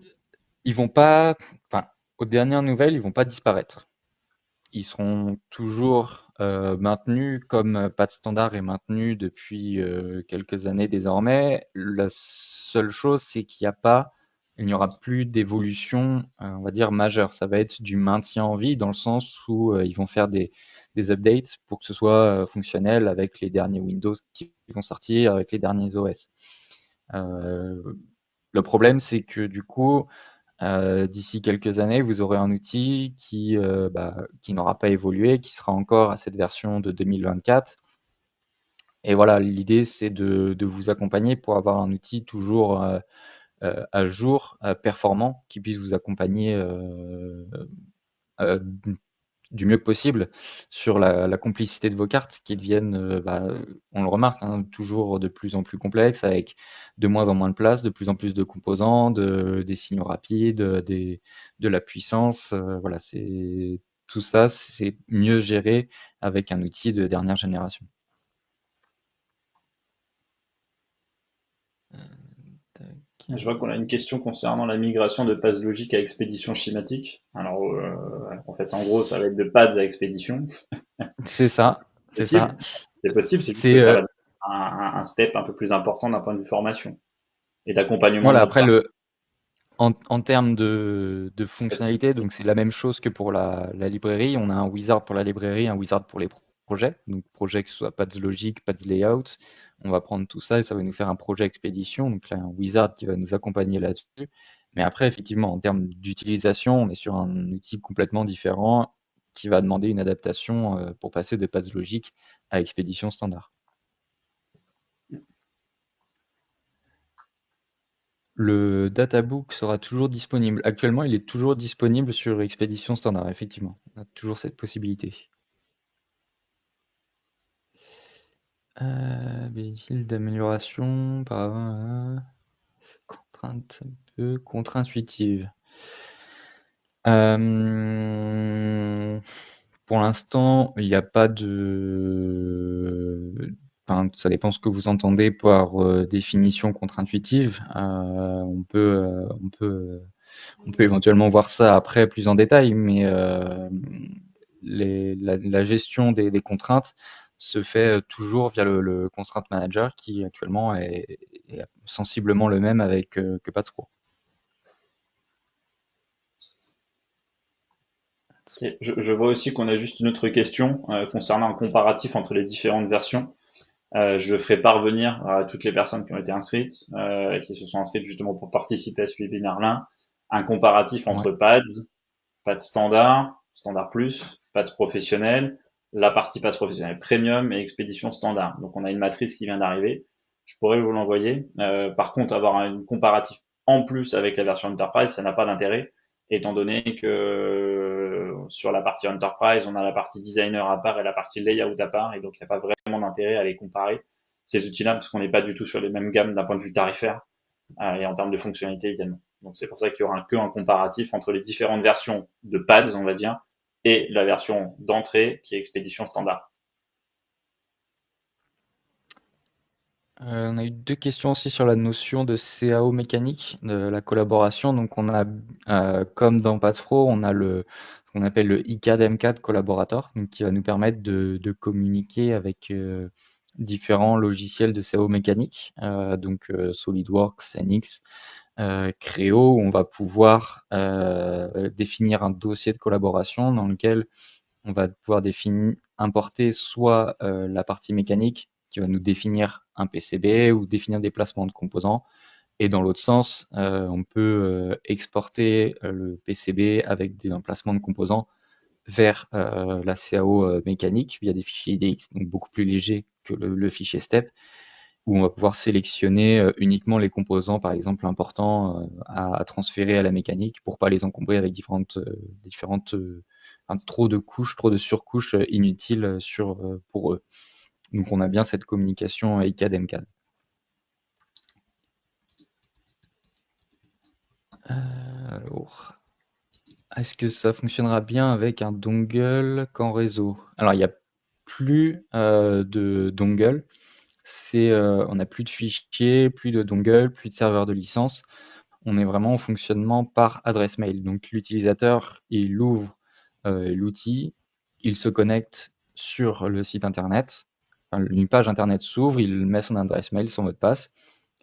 Ils vont pas, enfin, aux dernières nouvelles, ils vont pas disparaître. Ils seront toujours maintenus comme Pad Standard est maintenu depuis quelques années désormais. La seule chose, c'est il n'y aura plus d'évolution, on va dire majeure. Ça va être du maintien en vie dans le sens où ils vont faire des updates pour que ce soit fonctionnel avec les derniers Windows qui vont sortir, avec les derniers OS. Euh, le problème, c'est que du coup, d'ici quelques années, vous aurez un outil qui n'aura pas évolué, qui sera encore à cette version de 2024. Et voilà, l'idée, c'est de vous accompagner pour avoir un outil toujours à jour, performant, qui puisse vous accompagner euh, du mieux possible sur la complicité de vos cartes qui deviennent, on le remarque, hein, toujours de plus en plus complexes avec de moins en moins de place, de plus en plus de composants, des signaux rapides, de la puissance. Voilà, c'est tout ça, c'est mieux géré avec un outil de dernière génération. Je vois qu'on a une question concernant la migration de pads logique à expédition schématique. Alors, en fait, en gros, ça va être de pads à expédition. C'est ça, c'est ça. Possible. C'est possible, c'est juste que C'est ça va être un step un peu plus important d'un point de vue formation et d'accompagnement de voilà. notre Après part. en termes de fonctionnalité, donc c'est la même chose que pour la librairie. On a un wizard pour la librairie, un wizard pour les projets. Donc projet que ce soit pas de logique, pas de layout. On va prendre tout ça et ça va nous faire un projet expédition. Donc là, un wizard qui va nous accompagner là-dessus. Mais après, effectivement, en termes d'utilisation, on est sur un outil complètement différent qui va demander une adaptation pour passer de paths logique à expédition standard. Le databook sera toujours disponible. Actuellement, il est toujours disponible sur Expédition Standard, effectivement. On a toujours cette possibilité. Bénéfice d'amélioration par contrainte un peu contre-intuitive. Pour l'instant, il n'y a pas de. Enfin, ça dépend ce que vous entendez par définition contre-intuitive. On peut éventuellement voir ça après plus en détail, mais la gestion des contraintes se fait toujours via le Constraint Manager qui actuellement est sensiblement le même avec que Patro. Ok. Je vois aussi qu'on a juste une autre question concernant un comparatif entre les différentes versions. Je ferai parvenir à toutes les personnes qui ont été inscrites, qui se sont inscrites justement pour participer à ce webinaire-là, un comparatif Ouais. entre pads, pads standard, standard plus, pads professionnel, la partie pads professionnel premium et expédition standard. Donc on a une matrice qui vient d'arriver. Je pourrais vous l'envoyer. Par contre, avoir un comparatif en plus avec la version Enterprise, ça n'a pas d'intérêt, étant donné que sur la partie Enterprise, on a la partie designer à part et la partie layout à part, et donc il n'y a pas vraiment d'intérêt à les comparer, ces outils-là, parce qu'on n'est pas du tout sur les mêmes gammes d'un point de vue tarifaire et en termes de fonctionnalité également. Donc c'est pour ça qu'il y aura un comparatif entre les différentes versions de pads, on va dire, et la version d'entrée qui est expédition standard. On a eu deux questions aussi sur la notion de CAO mécanique, de la collaboration. Donc on a, comme dans PathPro, on a ce qu'on appelle le ICAD MCAD collaborator, donc qui va nous permettre de communiquer avec différents logiciels de CAO mécanique, donc SolidWorks, NX, Creo, où on va pouvoir définir un dossier de collaboration dans lequel on va pouvoir importer soit la partie mécanique qui va nous définir un PCB ou définir des placements de composants. Et dans l'autre sens, on peut exporter le PCB avec des emplacements de composants vers la CAO mécanique via des fichiers IDX, donc beaucoup plus légers que le fichier STEP, où on va pouvoir sélectionner uniquement les composants, par exemple, importants à transférer à la mécanique pour pas les encombrer avec différentes trop de couches, trop de surcouches inutiles pour eux. Donc on a bien cette communication ICAD-MCAD. Alors, est-ce que ça fonctionnera bien avec un dongle qu'en réseau? Alors il n'y a plus de dongle. On n'a plus de fichiers, plus de dongle, plus de serveurs de licence. On est vraiment en fonctionnement par adresse mail. Donc l'utilisateur, il ouvre l'outil, il se connecte sur le site internet, enfin, une page internet s'ouvre, il met son adresse mail, son mot de passe,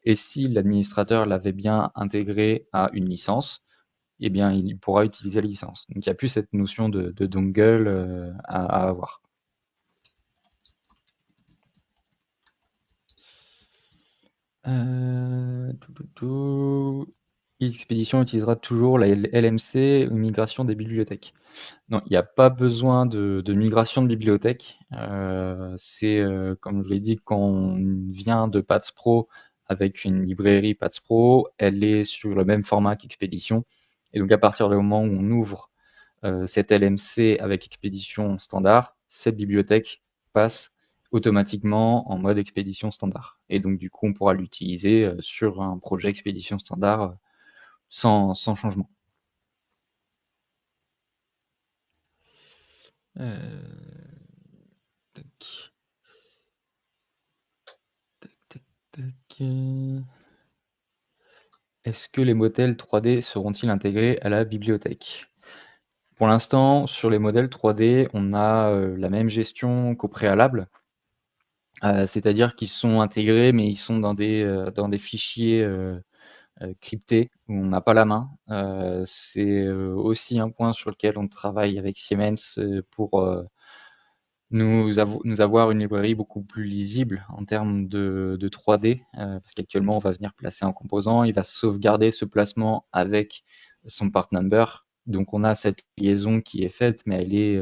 et si l'administrateur l'avait bien intégré à une licence, eh bien il pourra utiliser la licence. Donc il n'y a plus cette notion de dongle à avoir. Expédition utilisera toujours la LMC ou migration des bibliothèques. Non, il n'y a pas besoin de migration de bibliothèque. C'est, comme je l'ai dit, quand on vient de Paths Pro avec une librairie Paths Pro, elle est sur le même format qu'Expédition. Et donc à partir du moment où on ouvre cette LMC avec Expédition standard, cette bibliothèque passe automatiquement en mode Expédition standard. Et donc du coup, on pourra l'utiliser sur un projet Expédition standard sans changement. Tac. Est-ce que les modèles 3D seront-ils intégrés à la bibliothèque? Pour l'instant, sur les modèles 3D, on a la même gestion qu'au préalable, c'est-à-dire qu'ils sont intégrés, mais ils sont dans des fichiers cryptés où on n'a pas la main. C'est aussi un point sur lequel on travaille avec Siemens pour nous avoir une librairie beaucoup plus lisible en termes de 3D, parce qu'actuellement on va venir placer un composant, il va sauvegarder ce placement avec son part number, donc on a cette liaison qui est faite, mais elle est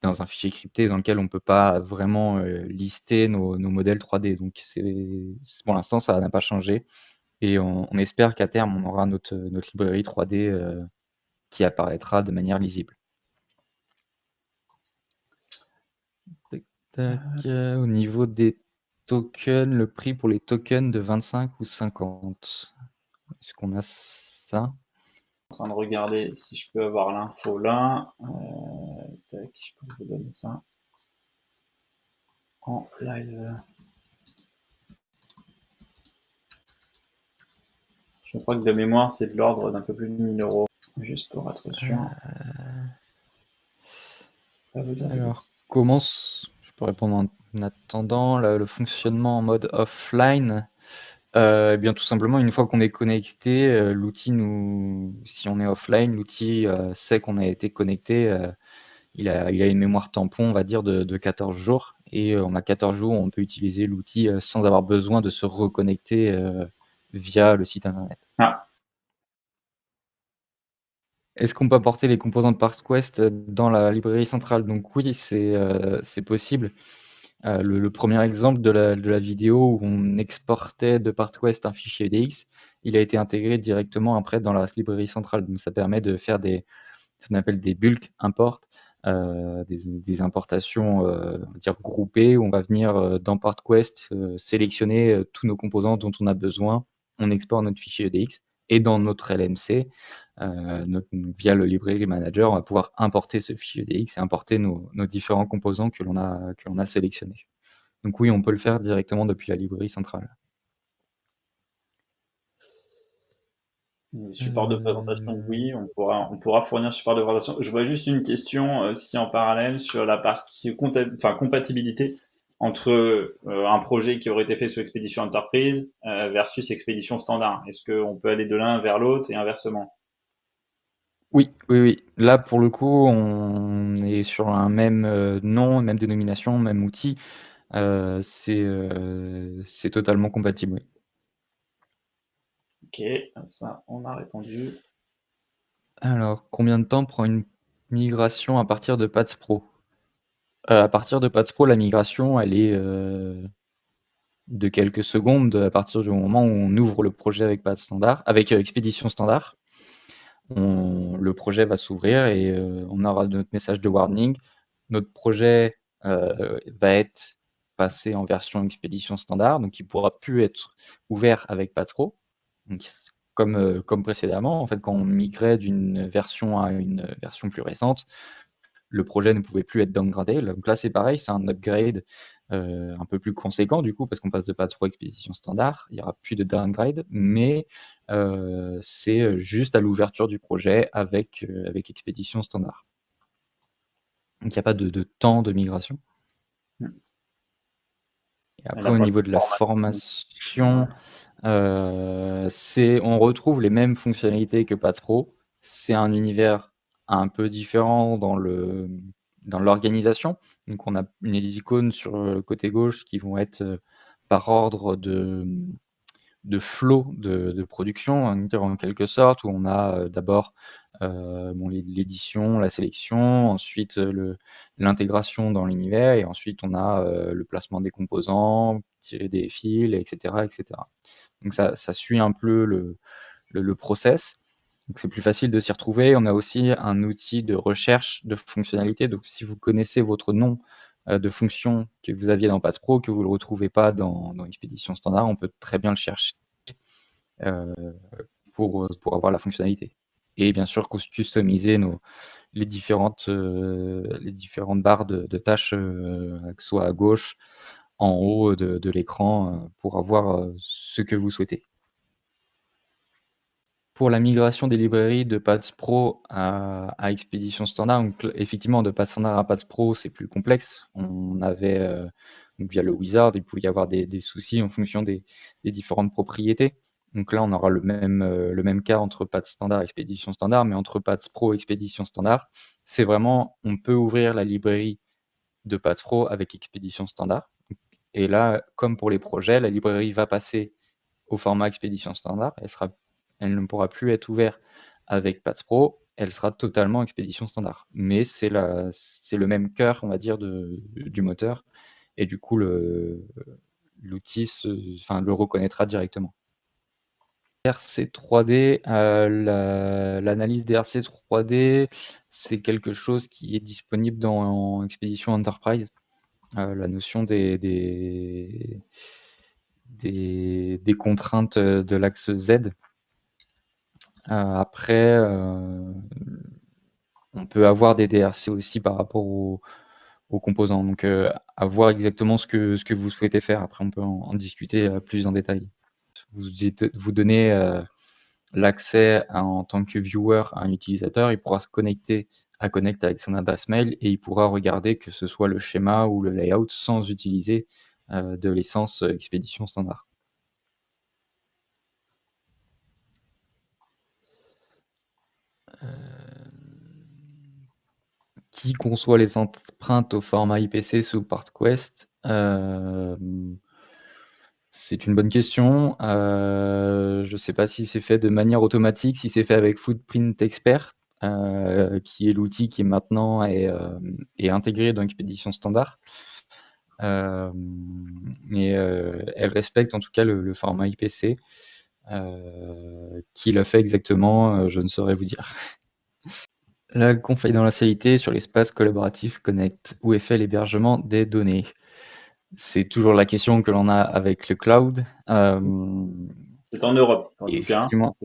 dans un fichier crypté dans lequel on ne peut pas vraiment lister nos modèles 3D, donc pour l'instant ça n'a pas changé, et on espère qu'à terme on aura notre librairie 3D qui apparaîtra de manière lisible. Au niveau des tokens, le prix pour les tokens de 25 ou 50. Est-ce qu'on a ça? Je suis en train de regarder si je peux avoir l'info là. Tac, je peux vous donner ça en live. Je crois que de mémoire, c'est de l'ordre d'un peu plus de 1000 euros. Juste pour être sûr. Alors, je peux répondre en attendant, le fonctionnement en mode offline. Eh bien, tout simplement, une fois qu'on est connecté, l'outil si on est offline, l'outil sait qu'on a été connecté. Il a une mémoire tampon, on va dire, de 14 jours. Et on a 14 jours où on peut utiliser l'outil sans avoir besoin de se reconnecter via le site internet. Ah. Est-ce qu'on peut apporter les composants de PartQuest dans la librairie centrale? Donc oui, c'est possible. Le premier exemple de la vidéo où on exportait de PartQuest un fichier EDX, il a été intégré directement après dans la librairie centrale. Donc ça permet de faire des ce qu'on appelle des bulk imports, des importations on va dire groupées, où on va venir dans PartQuest sélectionner tous nos composants dont on a besoin, on exporte notre fichier EDX, et dans notre LMC, via le Library Manager, on va pouvoir importer ce fichier EDX et importer nos différents composants que l'on a sélectionnés. Donc oui, on peut le faire directement depuis la librairie centrale. Support de présentation, oui, on pourra fournir support de présentation. Je vois juste une question aussi en parallèle sur la partie compatibilité entre un projet qui aurait été fait sous Expédition Enterprise versus Expédition Standard. Est-ce qu'on peut aller de l'un vers l'autre et inversement? Oui, oui, oui. Là, pour le coup, on est sur un même nom, même dénomination, même outil. C'est totalement compatible, oui. Ok, ça, on a répondu. Alors, combien de temps prend une migration à partir de Pats Pro? À partir de Pats Pro, la migration, elle est de quelques secondes à partir du moment où on ouvre le projet avec Pats Standard, avec Expédition Standard. Le projet va s'ouvrir et on aura notre message de warning. Notre projet va être passé en version expédition standard, donc il pourra plus être ouvert avec Patro. Donc, comme précédemment, en fait, quand on migrait d'une version à une version plus récente, le projet ne pouvait plus être downgradé. Donc là, c'est pareil, c'est un upgrade un peu plus conséquent du coup, parce qu'on passe de Patro à expédition standard. Il n'y aura plus de downgrade, mais c'est juste à l'ouverture du projet avec expédition standard. Donc il n'y a pas de temps de migration. Et Et après, d'un au point de niveau vue de la formation, formation, on retrouve les mêmes fonctionnalités que Path Pro. C'est un univers un peu différent dans l'organisation. Donc, on a les icônes sur le côté gauche qui vont être par ordre de flow de production, en quelque sorte, où on a d'abord l'édition, la sélection, ensuite l'intégration dans l'univers, et ensuite on a le placement des composants, tirer des fils, etc., etc. Donc ça suit un peu le process. Donc c'est plus facile de s'y retrouver. On a aussi un outil de recherche de fonctionnalités. Donc si vous connaissez votre nom de fonction que vous aviez dans Path Pro, que vous ne le retrouvez pas dans Expédition Standard, on peut très bien le chercher euh, pour avoir la fonctionnalité. Et bien sûr, customiser les différentes barres de tâches, que ce soit à gauche, en haut de l'écran, pour avoir ce que vous souhaitez. Pour la migration des librairies de Paths Pro à Expédition Standard, donc effectivement de Paths Standard à Paths Pro, c'est plus complexe. On avait donc via le wizard, il pouvait y avoir des soucis en fonction des différentes propriétés. Donc là, on aura le même cas entre Paths Standard et Expédition Standard, mais entre Paths Pro et Expédition Standard, c'est vraiment, on peut ouvrir la librairie de Paths Pro avec Expédition Standard. Et là, comme pour les projets, la librairie va passer au format Expédition Standard. Elle ne pourra plus être ouverte avec Paths Pro. Elle sera totalement Expédition Standard. Mais c'est le même cœur, on va dire, du moteur. Et du coup, l'outil le reconnaîtra directement. RC 3D, l'analyse des RC 3D, c'est quelque chose qui est disponible dans Expédition Enterprise. La notion des contraintes de l'axe Z. Après, on peut avoir des DRC aussi par rapport aux composants. Donc, à voir exactement ce que vous souhaitez faire. Après, on peut en discuter plus en détail. Vous donnez l'accès en tant que viewer à un utilisateur, il pourra se connecter à Connect avec son adresse mail et il pourra regarder que ce soit le schéma ou le layout sans utiliser de l'essence expédition standard. Qui conçoit les empreintes au format IPC sous PartQuest? C'est une bonne question. Je ne sais pas si c'est fait de manière automatique, si c'est fait avec Footprint Expert, qui est l'outil qui maintenant est intégré dans Expédition Standard. Mais elle respecte en tout cas le format IPC. Qui l'a fait exactement, je ne saurais vous dire. La confidentialité sur l'espace collaboratif Connect. Où est fait l'hébergement des données? C'est toujours la question que l'on a avec le cloud. C'est en Europe, en Et tout cas. effectivement,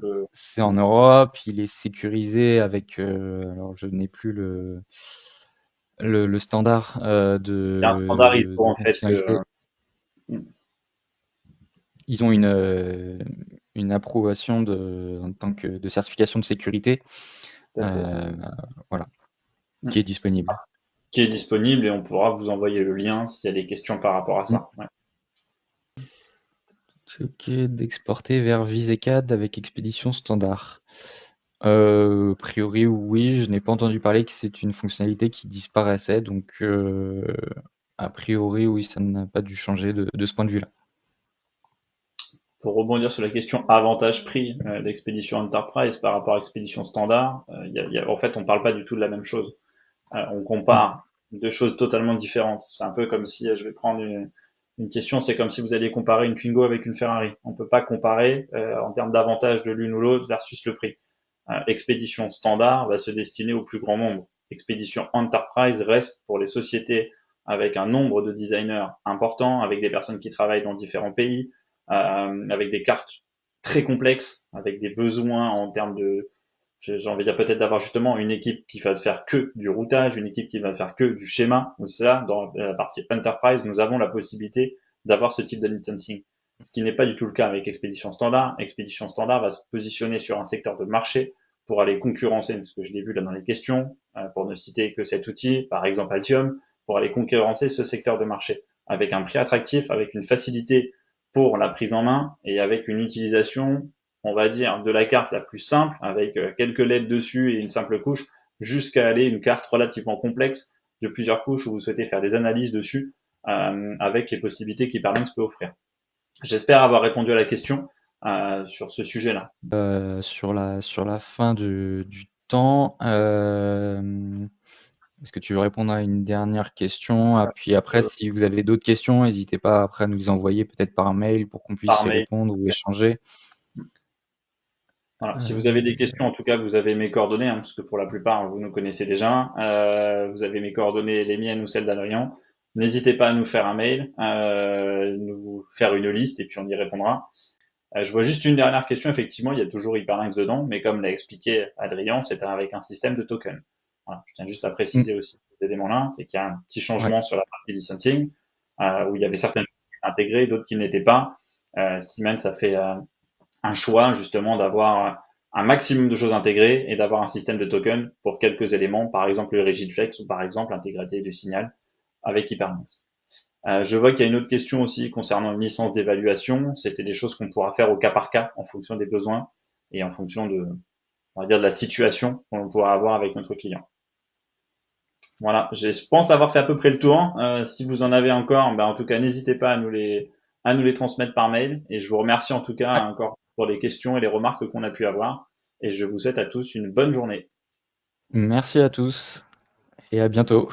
Euh, c'est en Europe, il est sécurisé avec, alors je n'ai plus le standard Il y a un standard ISO, de en fait, confidentialité. mm, Ils ont une approbation en tant que de certification de sécurité, tout à fait. euh, voilà, Mm. qui est disponible. Qui est disponible et on pourra vous envoyer le lien s'il y a des questions par rapport à Mm. ça. Ouais. C'est ok d'exporter vers ViseCAD avec expédition standard. A priori, oui, je n'ai pas entendu parler que c'est une fonctionnalité qui disparaissait, donc a priori, oui, ça n'a pas dû changer de ce point de vue-là. Pour rebondir sur la question avantage-prix d'Expédition Enterprise par rapport à Expédition Standard, en fait, on parle pas du tout de la même chose. On Mm. compare deux choses totalement différentes. C'est un peu comme si, je vais prendre une question, c'est comme si vous alliez comparer une Twingo avec une Ferrari. On peut pas comparer en termes d'avantage de l'une ou l'autre versus le prix. Expédition Standard va se destiner au plus grand nombre. Expédition Enterprise reste pour les sociétés avec un nombre de designers important, avec des personnes qui travaillent dans différents pays, avec des cartes très complexes, avec des besoins en termes de, j'ai envie de dire peut-être d'avoir justement une équipe qui va faire que du routage, une équipe qui va faire que du schéma. Ou ça, dans la partie Enterprise, nous avons la possibilité d'avoir ce type de licensing. Ce qui n'est pas du tout le cas avec Expédition Standard. Expédition Standard va se positionner sur un secteur de marché pour aller concurrencer, parce que je l'ai vu là dans les questions, pour ne citer que cet outil, par exemple Altium, pour aller concurrencer ce secteur de marché avec un prix attractif, avec une facilité pour la prise en main et avec une utilisation, on va dire, de la carte la plus simple, avec quelques LED dessus et une simple couche, jusqu'à aller une carte relativement complexe de plusieurs couches où vous souhaitez faire des analyses dessus, avec les possibilités qu'Hyperlinks peut offrir. J'espère avoir répondu à la question sur ce sujet-là. Sur la fin du temps, est-ce que tu veux répondre à une dernière question? Ah, puis après, Euh, si vous avez d'autres questions, n'hésitez pas après à nous les envoyer peut-être par mail pour qu'on puisse Par y mail. répondre ou échanger. Voilà. Si vous avez des Euh, questions, en tout cas, vous avez mes coordonnées, hein, parce que pour la plupart, vous nous connaissez déjà. Vous avez mes coordonnées, les miennes ou celles d'Adrien. N'hésitez pas à nous faire un mail, nous faire une liste, et puis on y répondra. Je vois juste une dernière question. Effectivement, il y a toujours Hyperlinks dedans, mais comme l'a expliqué Adrien, c'est avec un système de token. Voilà. Je tiens juste à mm, préciser aussi cet élément-là, c'est qu'il y a un petit ouais. changement sur la partie licensing, où il y avait certaines choses intégrées, d'autres qui n'étaient pas. Siemens a fait un choix justement d'avoir un maximum de choses intégrées et d'avoir un système de token pour quelques éléments, par exemple le rigid flex ou par exemple l'intégrité du signal avec Hyperlinks. Je vois qu'il y a une autre question aussi concernant une licence d'évaluation. C'était des choses qu'on pourra faire au cas par cas en fonction des besoins et en fonction de, on va dire, de la situation qu'on pourra avoir avec notre client. Voilà, je pense avoir fait à peu près le tour. Si vous en avez encore, ben, en tout cas, n'hésitez pas à nous les transmettre par mail. Et je vous remercie en tout cas Ouais. encore pour les questions et les remarques qu'on a pu avoir. Et je vous souhaite à tous une bonne journée. Merci à tous et à bientôt.